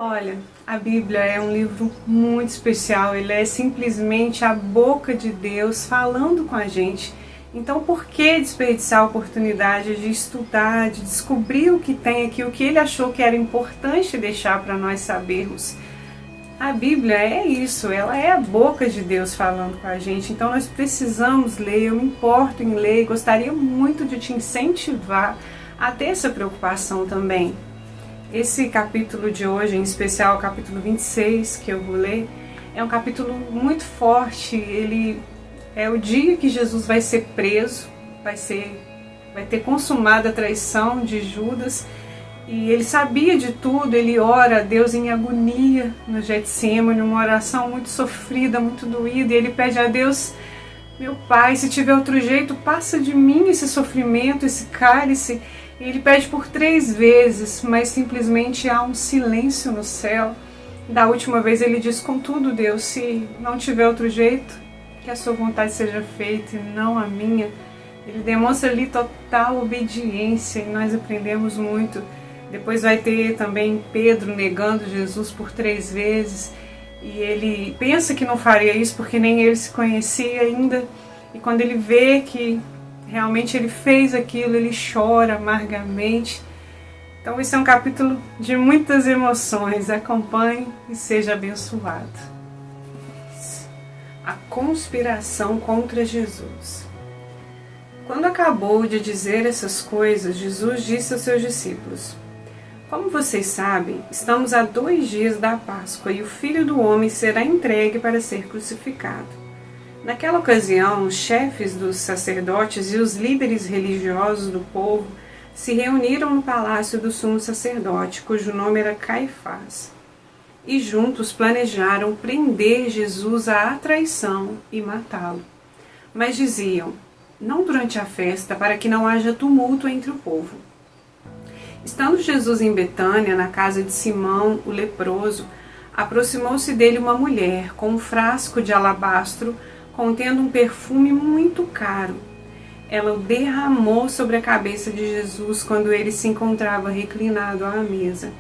Olha, a Bíblia é um livro muito especial, ele é simplesmente a boca de Deus falando com a gente. Então, por que desperdiçar a oportunidade de estudar, de descobrir o que tem aqui, o que ele achou que era importante deixar para nós sabermos? A Bíblia é isso, ela é a boca de Deus falando com a gente, então nós precisamos ler, eu me importo em ler, gostaria muito de te incentivar a ter essa preocupação também. Esse capítulo de hoje, em especial o capítulo 26, que eu vou ler, é um capítulo muito forte. Ele é o dia que Jesus vai ser preso, vai ter consumado a traição de Judas, e ele sabia de tudo. Ele ora a Deus em agonia no Getsemane, uma oração muito sofrida, muito doída, e ele pede a Deus: meu Pai, se tiver outro jeito, passa de mim esse sofrimento, esse cálice. Ele pede por 3 vezes, mas simplesmente há um silêncio no céu. Da última vez ele diz: contudo, Deus, se não tiver outro jeito, que a sua vontade seja feita e não a minha. Ele demonstra ali total obediência, e nós aprendemos muito. Depois vai ter também Pedro negando Jesus por 3 vezes, e ele pensa que não faria isso porque nem ele se conhecia ainda, e quando ele vê que realmente ele fez aquilo, ele chora amargamente. Então esse é um capítulo de muitas emoções. Acompanhe e seja abençoado. A conspiração contra Jesus. Quando acabou de dizer essas coisas, Jesus disse aos seus discípulos: como vocês sabem, estamos a 2 dias da Páscoa e o Filho do Homem será entregue para ser crucificado. Naquela ocasião, os chefes dos sacerdotes e os líderes religiosos do povo se reuniram no palácio do sumo sacerdote, cujo nome era Caifás, e juntos planejaram prender Jesus à traição e matá-lo. Mas diziam: não durante a festa, para que não haja tumulto entre o povo. Estando Jesus em Betânia, na casa de Simão, o leproso, aproximou-se dele uma mulher com um frasco de alabastro contendo um perfume muito caro. Ela o derramou sobre a cabeça de Jesus quando ele se encontrava reclinado à mesa.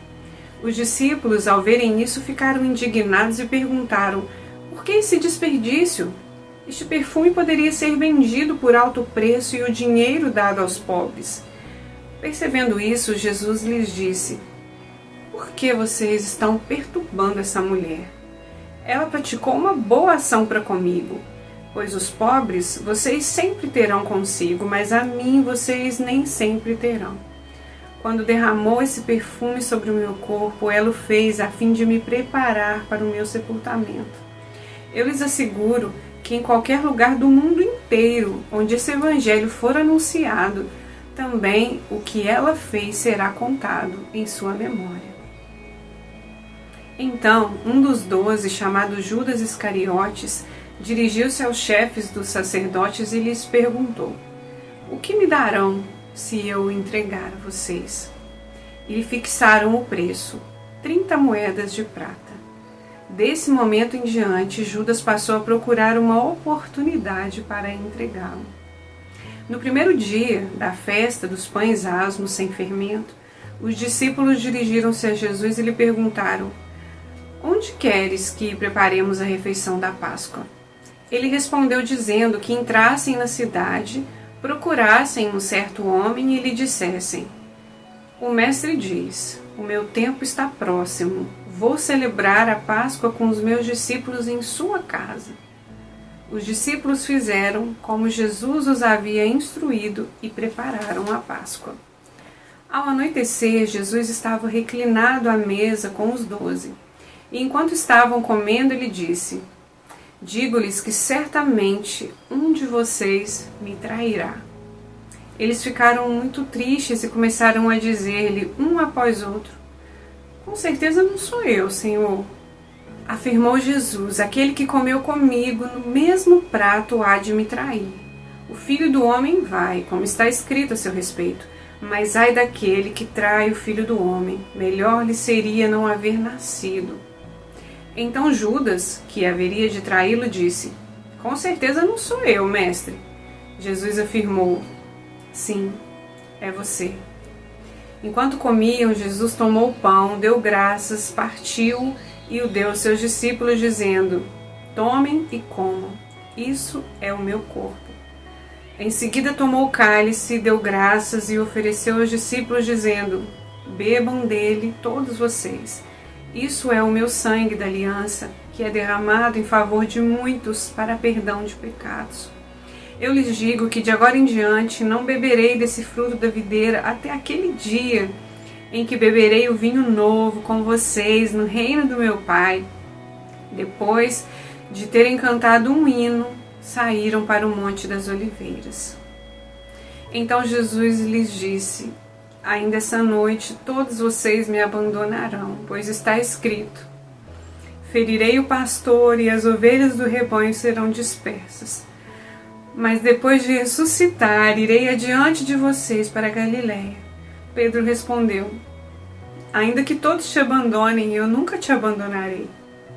Os discípulos, ao verem isso, ficaram indignados e perguntaram: por que esse desperdício? Este perfume poderia ser vendido por alto preço e o dinheiro dado aos pobres. Percebendo isso, Jesus lhes disse: por que vocês estão perturbando essa mulher? Ela praticou uma boa ação para comigo. Pois os pobres vocês sempre terão consigo, mas a mim vocês nem sempre terão. Quando derramou esse perfume sobre o meu corpo, ela o fez a fim de me preparar para o meu sepultamento. Eu lhes asseguro que em qualquer lugar do mundo inteiro onde esse evangelho for anunciado, também o que ela fez será contado em sua memória. Então, um dos 12, chamado Judas Iscariotes, dirigiu-se aos chefes dos sacerdotes e lhes perguntou: o que me darão se eu o entregar a vocês? E lhe fixaram o preço, 30 moedas de prata. Desse momento em diante, Judas passou a procurar uma oportunidade para entregá-lo. No primeiro dia da festa dos pães asmos sem fermento, os discípulos dirigiram-se a Jesus e lhe perguntaram: onde queres que preparemos a refeição da Páscoa? Ele respondeu dizendo que entrassem na cidade, procurassem um certo homem e lhe dissessem: o mestre diz, o meu tempo está próximo, vou celebrar a Páscoa com os meus discípulos em sua casa. Os discípulos fizeram como Jesus os havia instruído e prepararam a Páscoa. Ao anoitecer, Jesus estava reclinado à mesa com os 12, e enquanto estavam comendo, ele disse: digo-lhes que certamente um de vocês me trairá. Eles ficaram muito tristes e começaram a dizer-lhe, um após outro: com certeza não sou eu, Senhor. Afirmou Jesus: aquele que comeu comigo no mesmo prato há de me trair. O Filho do Homem vai, como está escrito a seu respeito, mas ai daquele que trai o Filho do Homem, melhor lhe seria não haver nascido. Então Judas, que haveria de traí-lo, disse: com certeza não sou eu, mestre. Jesus afirmou: sim, é você. Enquanto comiam, Jesus tomou o pão, deu graças, partiu e o deu aos seus discípulos, dizendo: tomem e comam, isso é o meu corpo. Em seguida tomou o cálice, deu graças e ofereceu aos discípulos, dizendo: bebam dele todos vocês. Isso é o meu sangue da aliança, que é derramado em favor de muitos para perdão de pecados. Eu lhes digo que de agora em diante não beberei desse fruto da videira até aquele dia em que beberei o vinho novo com vocês no reino do meu Pai. Depois de terem cantado um hino, saíram para o Monte das Oliveiras. Então Jesus lhes disse: ainda essa noite todos vocês me abandonarão, pois está escrito: ferirei o pastor e as ovelhas do rebanho serão dispersas. Mas depois de ressuscitar, irei adiante de vocês para Galiléia. Pedro respondeu: ainda que todos te abandonem, eu nunca te abandonarei.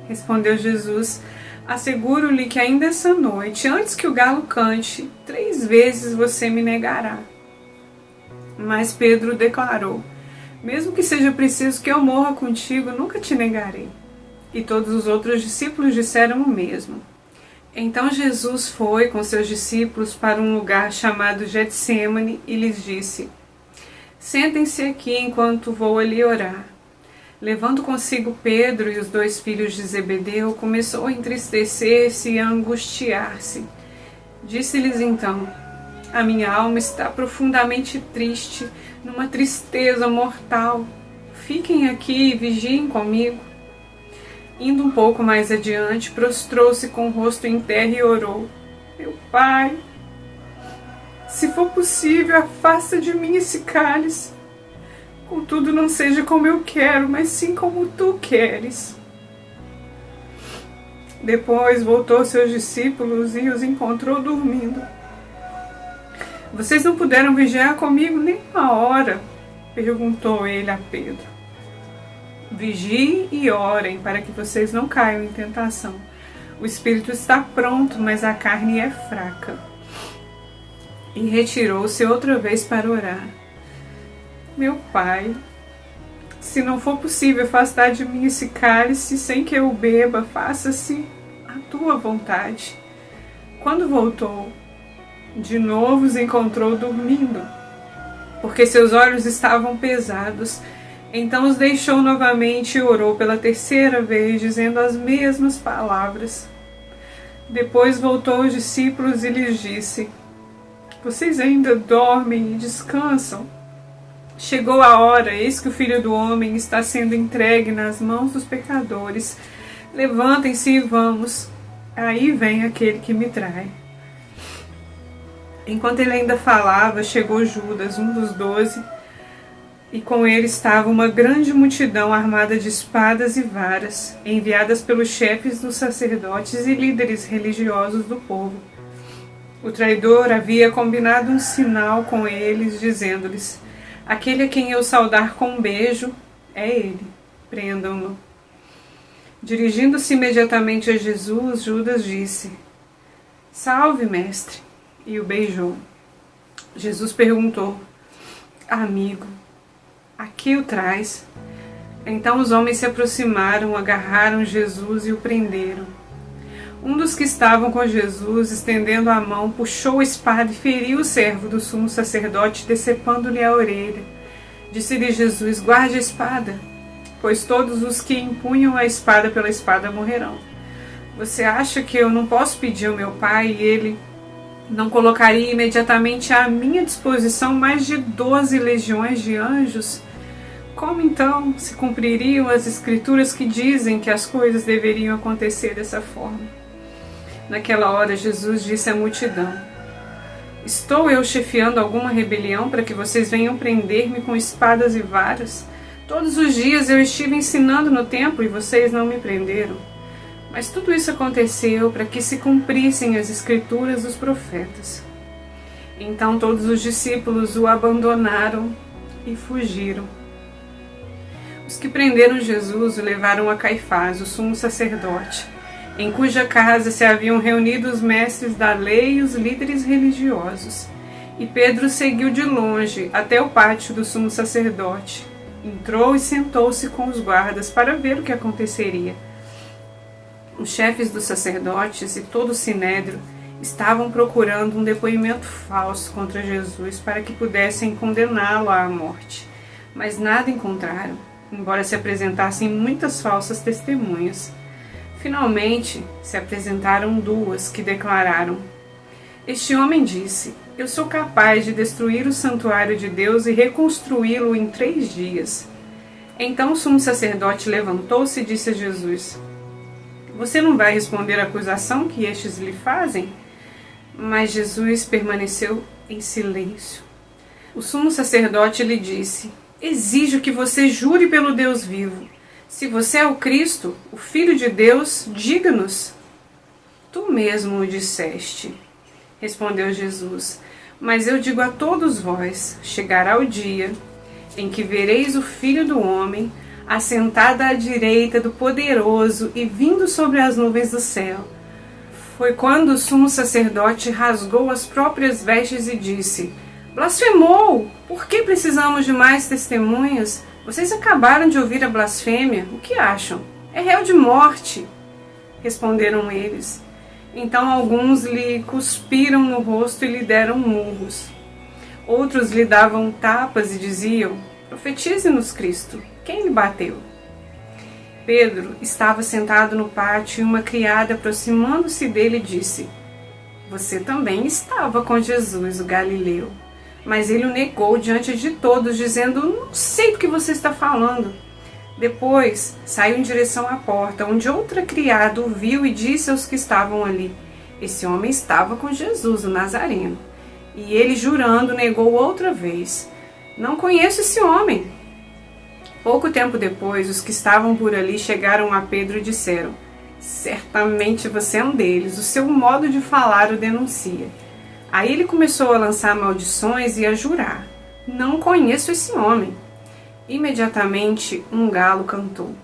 Respondeu Jesus: asseguro-lhe que ainda essa noite, antes que o galo cante, 3 vezes você me negará. Mas Pedro declarou: mesmo que seja preciso que eu morra contigo, nunca te negarei. E todos os outros discípulos disseram o mesmo. Então Jesus foi com seus discípulos para um lugar chamado Getsêmani e lhes disse: sentem-se aqui enquanto vou ali orar. Levando consigo Pedro e os 2 filhos de Zebedeu, começou a entristecer-se e a angustiar-se. Disse-lhes então: a minha alma está profundamente triste, numa tristeza mortal. Fiquem aqui e vigiem comigo. Indo um pouco mais adiante, prostrou-se com o rosto em terra e orou: meu Pai, se for possível, afasta de mim esse cálice. Contudo, não seja como eu quero, mas sim como tu queres. Depois voltou aos seus discípulos e os encontrou dormindo. Vocês não puderam vigiar comigo nem uma hora? Perguntou ele a Pedro. Vigiem e orem para que vocês não caiam em tentação. O espírito está pronto, mas a carne é fraca. E retirou-se outra vez para orar. Meu Pai, se não for possível afastar de mim esse cálice sem que eu o beba, faça-se a tua vontade. Quando voltou, de novo os encontrou dormindo, porque seus olhos estavam pesados. Então os deixou novamente e orou pela 3ª vez, dizendo as mesmas palavras. Depois voltou aos discípulos e lhes disse: vocês ainda dormem e descansam? Chegou a hora, eis que o Filho do Homem está sendo entregue nas mãos dos pecadores. Levantem-se e vamos. Aí vem aquele que me trai. Enquanto ele ainda falava, chegou Judas, um dos 12, e com ele estava uma grande multidão armada de espadas e varas, enviadas pelos chefes dos sacerdotes e líderes religiosos do povo. O traidor havia combinado um sinal com eles, dizendo-lhes: aquele a quem eu saudar com um beijo é ele, prendam-no. Dirigindo-se imediatamente a Jesus, Judas disse: salve, mestre, e o beijou. Jesus perguntou: amigo, a que o traz? Então os homens se aproximaram, agarraram Jesus e o prenderam. Um dos que estavam com Jesus, estendendo a mão, puxou a espada e feriu o servo do sumo sacerdote, decepando-lhe a orelha. Disse-lhe Jesus: guarde a espada, pois todos os que empunham a espada pela espada morrerão. Você acha que eu não posso pedir ao meu Pai e ele não colocaria imediatamente à minha disposição mais de 12 legiões de anjos? Como então se cumpririam as escrituras que dizem que as coisas deveriam acontecer dessa forma? Naquela hora Jesus disse à multidão: estou eu chefiando alguma rebelião para que vocês venham prender-me com espadas e varas? Todos os dias eu estive ensinando no templo e vocês não me prenderam. Mas tudo isso aconteceu para que se cumprissem as escrituras dos profetas. Então todos os discípulos o abandonaram e fugiram. Os que prenderam Jesus o levaram a Caifás, o sumo sacerdote, em cuja casa se haviam reunido os mestres da lei e os líderes religiosos. E Pedro seguiu de longe até o pátio do sumo sacerdote. Entrou e sentou-se com os guardas para ver o que aconteceria. Os chefes dos sacerdotes e todo o sinédrio estavam procurando um depoimento falso contra Jesus para que pudessem condená-lo à morte, mas nada encontraram, embora se apresentassem muitas falsas testemunhas. Finalmente, se apresentaram duas que declararam: "Este homem disse: eu sou capaz de destruir o santuário de Deus e reconstruí-lo em 3 dias." Então o sumo sacerdote levantou-se e disse a Jesus: "Você não vai responder à acusação que estes lhe fazem?" Mas Jesus permaneceu em silêncio. O sumo sacerdote lhe disse: "Exijo que você jure pelo Deus vivo. Se você é o Cristo, o Filho de Deus, diga-nos." "Tu mesmo o disseste", respondeu Jesus. "Mas eu digo a todos vós: chegará o dia em que vereis o Filho do Homem assentado à direita do Poderoso e vindo sobre as nuvens do céu." Foi quando o sumo sacerdote rasgou as próprias vestes e disse: "Blasfemou! Por que precisamos de mais testemunhas? Vocês acabaram de ouvir a blasfêmia. O que acham? É réu de morte." Responderam eles. Então alguns lhe cuspiram no rosto e lhe deram murros. Outros lhe davam tapas e diziam: "Profetize-nos, Cristo, quem lhe bateu?" Pedro estava sentado no pátio e uma criada, aproximando-se dele, disse: "Você também estava com Jesus, o Galileu." Mas ele o negou diante de todos, dizendo: "Não sei do que você está falando." Depois saiu em direção à porta, onde outra criada o viu e disse aos que estavam ali: "Esse homem estava com Jesus, o Nazareno." E ele, jurando, negou outra vez: "Não conheço esse homem." Pouco tempo depois, os que estavam por ali chegaram a Pedro e disseram: "Certamente você é um deles, o seu modo de falar o denuncia." Aí ele começou a lançar maldições e a jurar: "Não conheço esse homem." Imediatamente um galo cantou.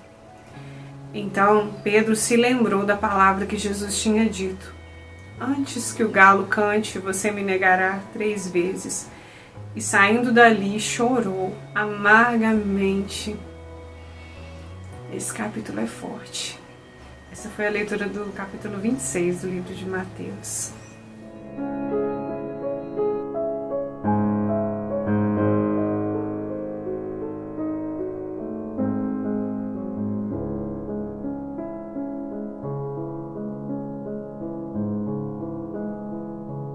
Então Pedro se lembrou da palavra que Jesus tinha dito: "Antes que o galo cante, você me negará 3 vezes." E saindo dali chorou amargamente. Esse capítulo é forte. Essa foi a leitura do capítulo 26 do livro de Mateus.